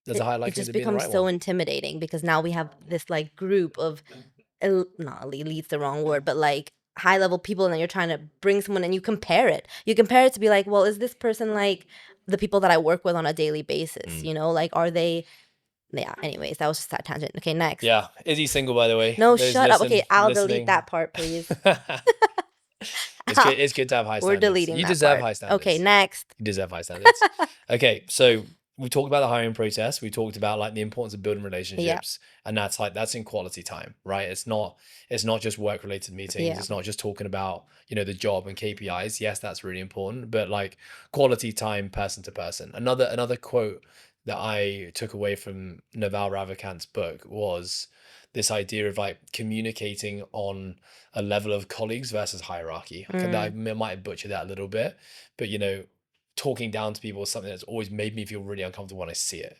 a high likelihood it just of being the becomes right so one. intimidating because now we have this like group of not elite's the wrong word, but like high level people, and then you're trying to bring someone and you compare it to be like, well, is this person like the people that I work with on a daily basis? You know, like, are they? Yeah, anyways, that was just that tangent. Okay, next. Yeah, Izzy's single, by the way. No, shut up. Okay, I'll delete that part, please. It's good to have high standards. We're deleting you that deserve part. high standards. Okay, next. You deserve high standards. Okay, so we talked about the hiring process. We talked about like the importance of building relationships, and that's in quality time, right? It's not just work related meetings. It's not just talking about, you know, the job and KPIs. Yes, that's really important, but like quality time, person to person. Another quote that I took away from Naval Ravikant's book was this idea of like communicating on a level of colleagues versus hierarchy. I might have butchered that a little bit, but you know, talking down to people is something that's always made me feel really uncomfortable when I see it.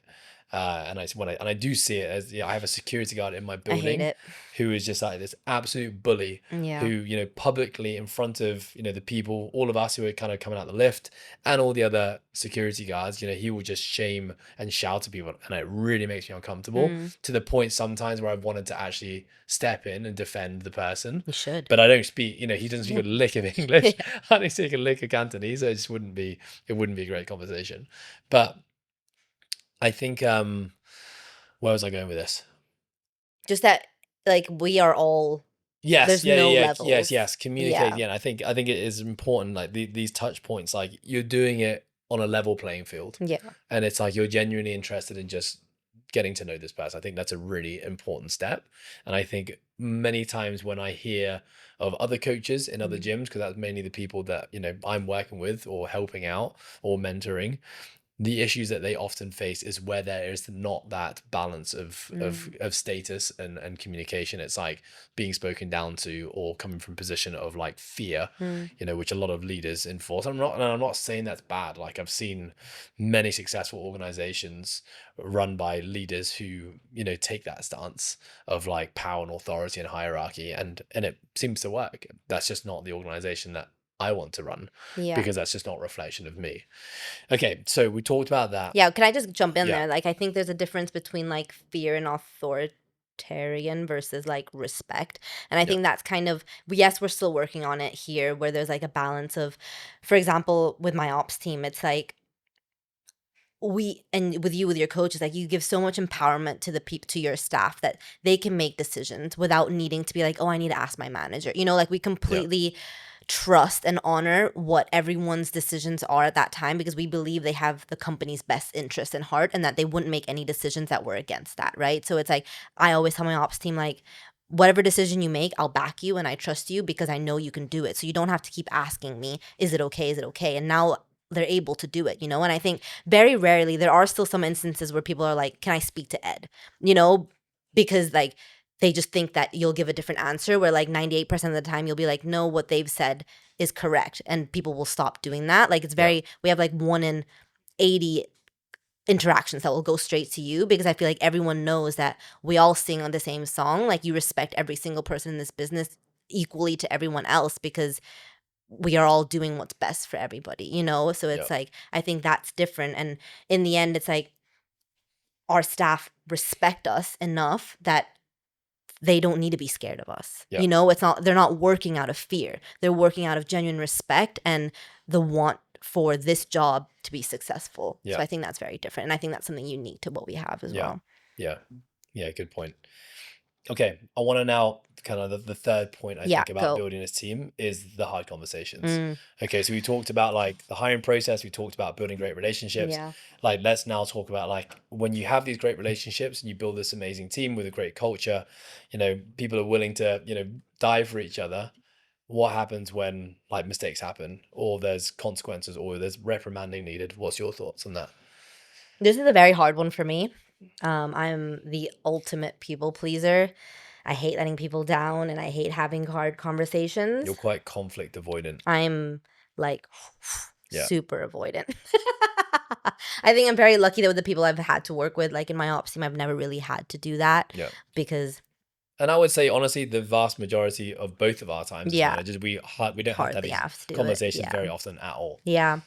And I do see it as, you know, I have a security guard in my building who is just like this absolute bully who, you know, publicly in front of, you know, the people, all of us who are kind of coming out the lift and all the other security guards, you know, he will just shame and shout at people, and it really makes me uncomfortable to the point sometimes where I've wanted to actually step in and defend the person. You should. But I don't speak, you know, he doesn't speak a lick of English. I don't speak a lick of Cantonese, so it wouldn't be a great conversation. But I think where was I going with this? Just that like we are all yes, levels. yes. Communicate. Yeah, I think it is important. Like these touch points, like you're doing it on a level playing field. Yeah. And it's like you're genuinely interested in just getting to know this person. I think that's a really important step. And I think many times when I hear of other coaches in other gyms, because that's mainly the people that, you know, I'm working with or helping out or mentoring, the issues that they often face is where there is not that balance of status and communication. It's like being spoken down to or coming from a position of like fear, you know, which a lot of leaders enforce. I'm not saying that's bad. Like I've seen many successful organizations run by leaders who, you know, take that stance of like power and authority and hierarchy, and it seems to work. That's just not the organization that I want to run, because that's just not a reflection of me. Okay, so we talked about that. Yeah, can I just jump in there? Like, I think there's a difference between like fear and authoritarian versus like respect. And I think that's kind of, yes, we're still working on it here, where there's like a balance of, for example, with my ops team, it's like and with your coaches, like you give so much empowerment to the people, to your staff, that they can make decisions without needing to be like, oh, I need to ask my manager. You know, like we completely trust and honor what everyone's decisions are at that time, because we believe they have the company's best interest in heart and that they wouldn't make any decisions that were against that, right? So it's like, I always tell my ops team, like, whatever decision you make, I'll back you and I trust you because I know you can do it. So you don't have to keep asking me, is it okay? Is it okay? And now they're able to do it, you know? And I think very rarely, there are still some instances where people are like, can I speak to Ed? You know, because like, they just think that you'll give a different answer, where like 98% of the time you'll be like, no, what they've said is correct. And people will stop doing that. Like it's very, we have like 1 in 80 interactions that will go straight to you, because I feel like everyone knows that we all sing on the same song. Like you respect every single person in this business equally to everyone else, because we are all doing what's best for everybody, you know? So it's like, I think that's different. And in the end, it's like our staff respect us enough that they don't need to be scared of us. You know, they're not working out of fear. They're working out of genuine respect and the want for this job to be successful. So I think that's very different. And I think that's something unique to what we have as well. Yeah, good point. Okay, I want to now kind of the third point I think about building this team is the hard conversations. Okay, so we talked about like the hiring process, we talked about building great relationships. Like let's now talk about like when you have these great relationships and you build this amazing team with a great culture, you know, people are willing to, you know, die for each other. what happens when like mistakes happen or there's consequences or there's reprimanding needed? What's your thoughts on that? This is a very hard one for me. I'm the ultimate people pleaser. I hate letting people down and I hate having hard conversations. You're quite conflict avoidant. I'm like Yeah. super avoidant. I think I'm very lucky that with the people I've had to work with, like in my ops team, I've never really had to do that Yeah. because And I would say, honestly, the vast majority of both of our times as yeah, managers, we don't have to have hardly these have to do it. conversations Yeah. very often at all. Yeah.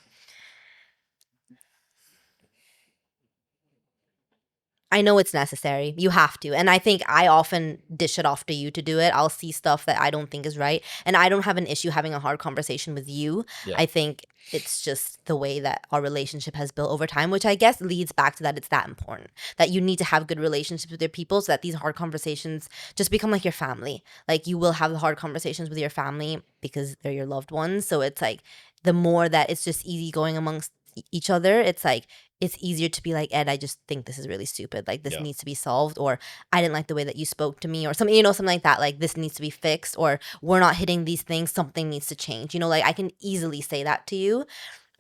I know it's necessary. You have to. And I think I often dish it off to you to do it. I'll see stuff that I don't think is right. And I don't have an issue having a hard conversation with you. Yeah. I think it's just the way that our relationship has built over time, which I guess leads back to that it's that important. That you need to have good relationships with your people so that these hard conversations just become like your family. Like you will have the hard conversations with your family because they're your loved ones. So it's like the more that it's just easy going amongst each other, it's like it's easier to be like, Ed, I just think this is really stupid. Like this Yeah. needs to be solved, or I didn't like the way that you spoke to me, or something, something like that. Like this needs to be fixed, or we're not hitting these things. Something needs to change. Like I can easily say that to you.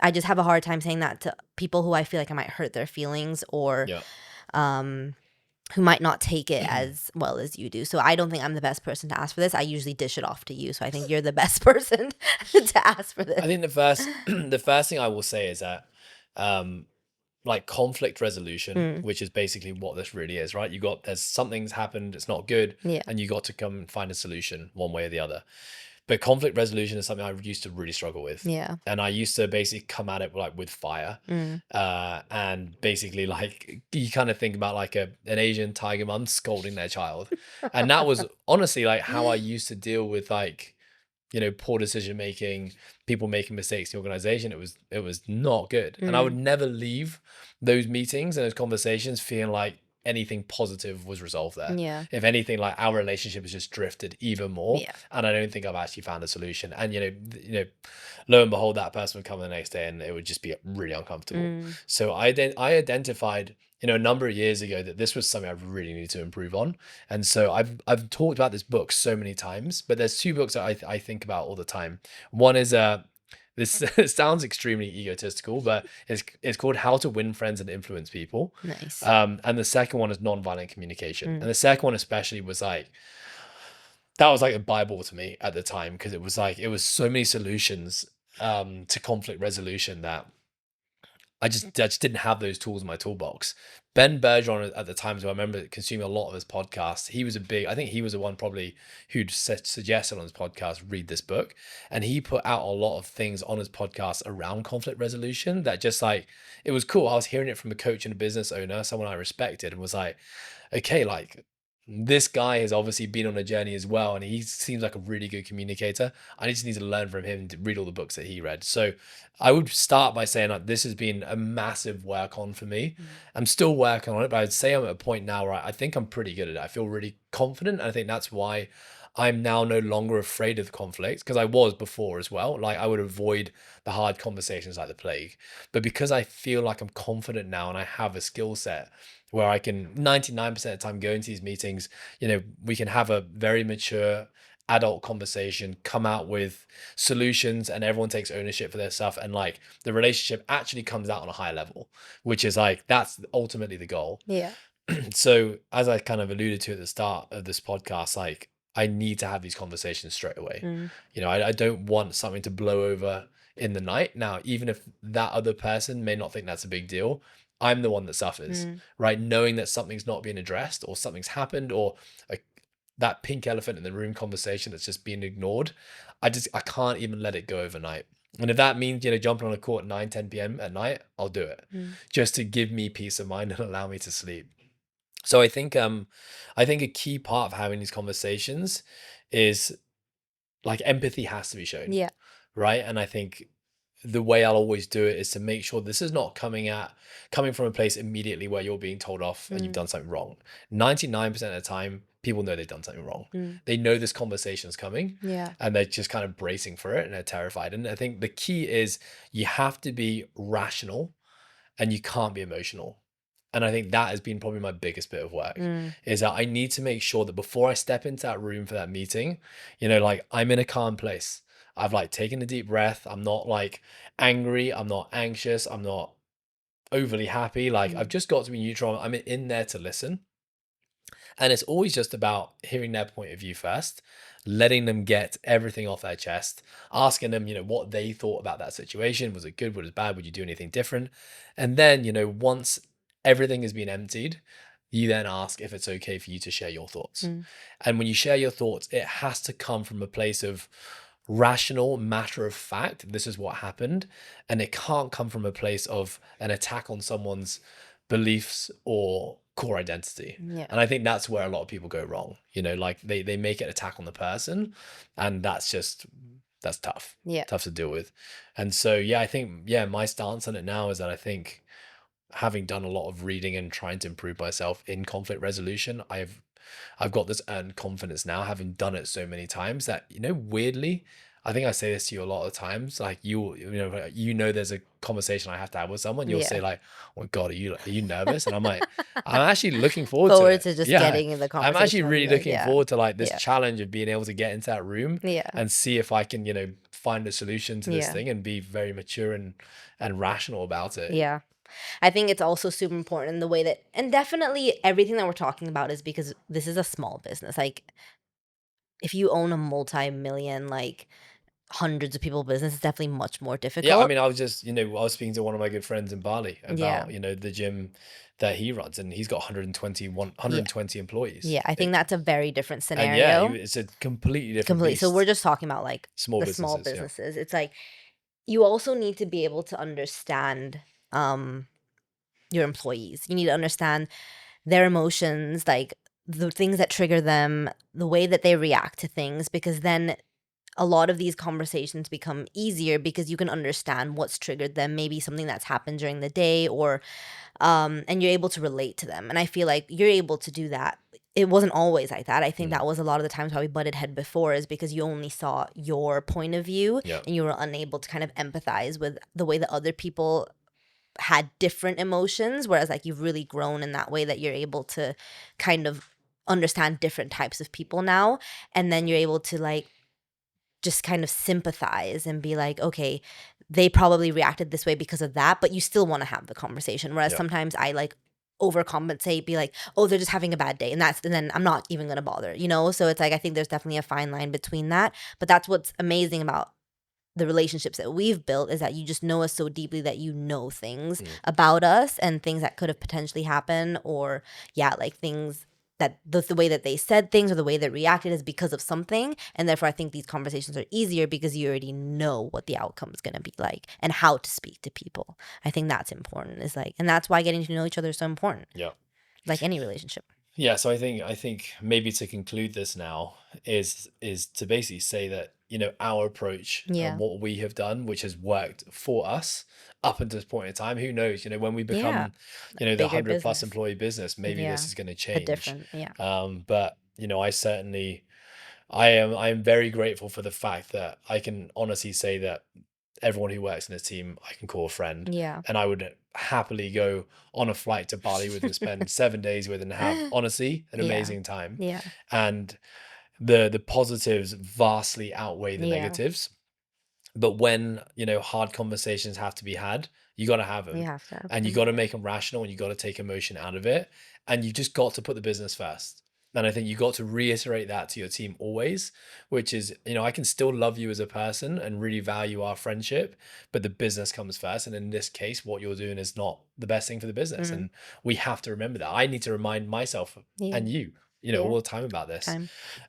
I just have a hard time saying that to people who I feel like I might hurt their feelings or who might not take it as well as you do. So I don't think I'm the best person to ask for this. I usually dish it off to you. So I think you're the best person to ask for this. I think the first thing I will say is that like conflict resolution, which is basically what this really is, right? There's something's happened, it's not good, Yeah. and you got to come and find a solution one way or the other. But conflict resolution is something I used to really struggle with. Yeah. And I used to basically come at it like with fire. And basically like you kind of think about like an Asian tiger mom scolding their child. And that was honestly like how I used to deal with like, poor decision making, people making mistakes in the organization. It was not good. And I would never leave those meetings and those conversations feeling like anything positive was resolved there. Yeah. If anything, like our relationship has just drifted even more. Yeah. And I don't think I've actually found a solution. And lo and behold, that person would come the next day and it would just be really uncomfortable. So I identified, a number of years ago that this was something I really needed to improve on. And so I've talked about this book so many times, but there's two books that I think about all the time. One is this sounds extremely egotistical, but it's called How to Win Friends and Influence People. Nice. And the second one is Nonviolent Communication. And the second one especially was like, that was like a Bible to me at the time, because it was so many solutions to conflict resolution that I just didn't have those tools in my toolbox. Ben Bergeron at the time, so I remember consuming a lot of his podcasts. I think he was the one probably who'd suggested on his podcast, read this book. And he put out a lot of things on his podcast around conflict resolution that just like, it was cool. I was hearing it from a coach and a business owner, someone I respected, and was like, okay, like this guy has obviously been on a journey as well, and he seems like a really good communicator. I just need to learn from him and to read all the books that he read. So I would start by saying like this has been a massive work on for me. I'm still working on it, but I'd say I'm at a point now where I think I'm pretty good at it. I feel really confident, and I think that's why I'm now no longer afraid of the conflict, because I was before as well. Like I would avoid the hard conversations like the plague. But because I feel like I'm confident now and I have a skill set where I can 99% of the time go into these meetings, we can have a very mature adult conversation, come out with solutions, and everyone takes ownership for their stuff. And like the relationship actually comes out on a higher level, which is like, that's ultimately the goal. Yeah. So as I kind of alluded to at the start of this podcast, like I need to have these conversations straight away. I don't want something to blow over in the night. Now, even if that other person may not think that's a big deal, I'm the one that suffers, right? Knowing that something's not being addressed or something's happened, or that pink elephant in the room conversation that's just being ignored. I can't even let it go overnight. And if that means, jumping on a call at 9, 10 p.m. at night, I'll do it just to give me peace of mind and allow me to sleep. So I think a key part of having these conversations is like empathy has to be shown. Yeah. Right. And I think the way I'll always do it is to make sure this is not coming from a place immediately where you're being told off and you've done something wrong. 99% of the time, people know they've done something wrong. They know this conversation is coming. Yeah. And they're just kind of bracing for it and they're terrified. And I think the key is you have to be rational and you can't be emotional. And I think that has been probably my biggest bit of work, is that I need to make sure that before I step into that room for that meeting, like I'm in a calm place. I've like taken a deep breath. I'm not like angry. I'm not anxious. I'm not overly happy. Like I've just got to be neutral. I'm in there to listen. And it's always just about hearing their point of view first, letting them get everything off their chest, asking them, what they thought about that situation. Was it good? Was it bad? Would you do anything different? And then, once everything has been emptied, you then ask if it's okay for you to share your thoughts. And when you share your thoughts, it has to come from a place of rational, matter of fact. This is what happened. And it can't come from a place of an attack on someone's beliefs or core identity. Yeah. And I think that's where a lot of people go wrong. Like they make it attack on the person, and that's tough. Yeah. Tough to deal with. And so, I think, my stance on it now is that I think, having done a lot of reading and trying to improve myself in conflict resolution, I've got this earned confidence now, having done it so many times, that, weirdly, I think I say this to you a lot of times, like there's a conversation I have to have with someone, you'll say like, oh God, are you nervous? And I'm like, I'm actually looking forward to it. just getting in the conversation. I'm actually really looking forward to like this Yeah. challenge of being able to get into that room Yeah. and see if I can, find a solution to this thing and be very mature and rational about it. Yeah. I think it's also super important in the way that, and definitely everything that we're talking about is because this is a small business. Like, if you own a multi-million, like hundreds of people business, it's definitely much more difficult. Yeah, I mean, I was just, I was speaking to one of my good friends in Bali about, the gym that he runs, and he's got 120 employees. Yeah, I think that's a very different And scenario. it's a completely different beast. So we're just talking about like Small small businesses, businesses. It's like, you also need to be able to understand your employees. You need to understand their emotions, like the things that trigger them, the way that they react to things, because then a lot of these conversations become easier because you can understand what's triggered them, maybe something that's happened during the day, or and you're able to relate to them. And I feel like you're able to do that. It wasn't always like that. I think that was a lot of the times why we butted head before, is because you only saw your point of view and you were unable to kind of empathize with the way that other people had different emotions, whereas like you've really grown in that way that you're able to kind of understand different types of people now, and then you're able to like just kind of sympathize and be like, okay, they probably reacted this way because of that, but you still want to have the conversation. Whereas sometimes I like overcompensate, be like, oh, they're just having a bad day, and then I'm not even gonna bother, So it's like, I think there's definitely a fine line between that. But that's what's amazing about the relationships that we've built, is that you just know us so deeply that you know things about us and things that could have potentially happened, or like things that the way that they said things or the way they reacted is because of something. And therefore I think these conversations are easier because you already know what the outcome is going to be like and how to speak to people. I think that's important, is like, and that's why getting to know each other is so important. Yeah. Like any relationship. Yeah, so I think maybe to conclude this now is to basically say that, our approach and what we have done, which has worked for us up until this point in time. Who knows, when we become, the 100+ business. employee business, maybe this is going to change. But, I certainly, I am very grateful for the fact that I can honestly say that everyone who works in this team, I can call a friend. Yeah. And I would happily go on a flight to Bali with and spend 7 days with and have, honestly, an amazing time. Yeah. And the positives vastly outweigh the negatives. But when, hard conversations have to be had, you got to have them. You have to. And you got to make them rational, and you got to take emotion out of it. And you just got to put the business first. And I think you got to reiterate that to your team always, which is, I can still love you as a person and really value our friendship, but the business comes first. And in this case, what you're doing is not the best thing for the business. And we have to remember that. I need to remind myself and you, all the time about this.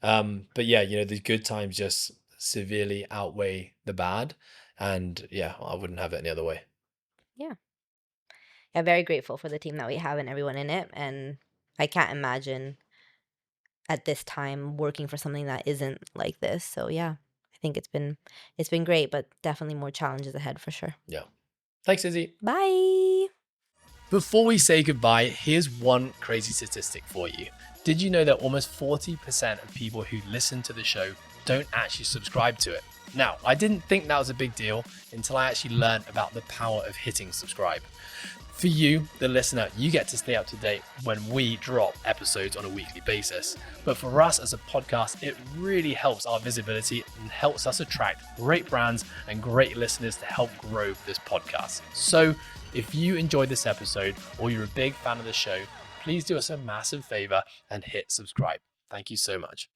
But yeah, the good times just severely outweigh the bad. And yeah, I wouldn't have it any other way. Yeah. I'm very grateful for the team that we have and everyone in it. And I can't imagine at this time working for something that isn't like this. So yeah, I think it's been great, but definitely more challenges ahead for sure. Yeah. Thanks, Izzy. Bye. Before we say goodbye, here's one crazy statistic for you. Did you know that almost 40% of people who listen to the show don't actually subscribe to it? Now, I didn't think that was a big deal until I actually learned about the power of hitting subscribe. For you, the listener, you get to stay up to date when we drop episodes on a weekly basis. But for us as a podcast, it really helps our visibility and helps us attract great brands and great listeners to help grow this podcast. So if you enjoyed this episode or you're a big fan of the show, please do us a massive favor and hit subscribe. Thank you so much.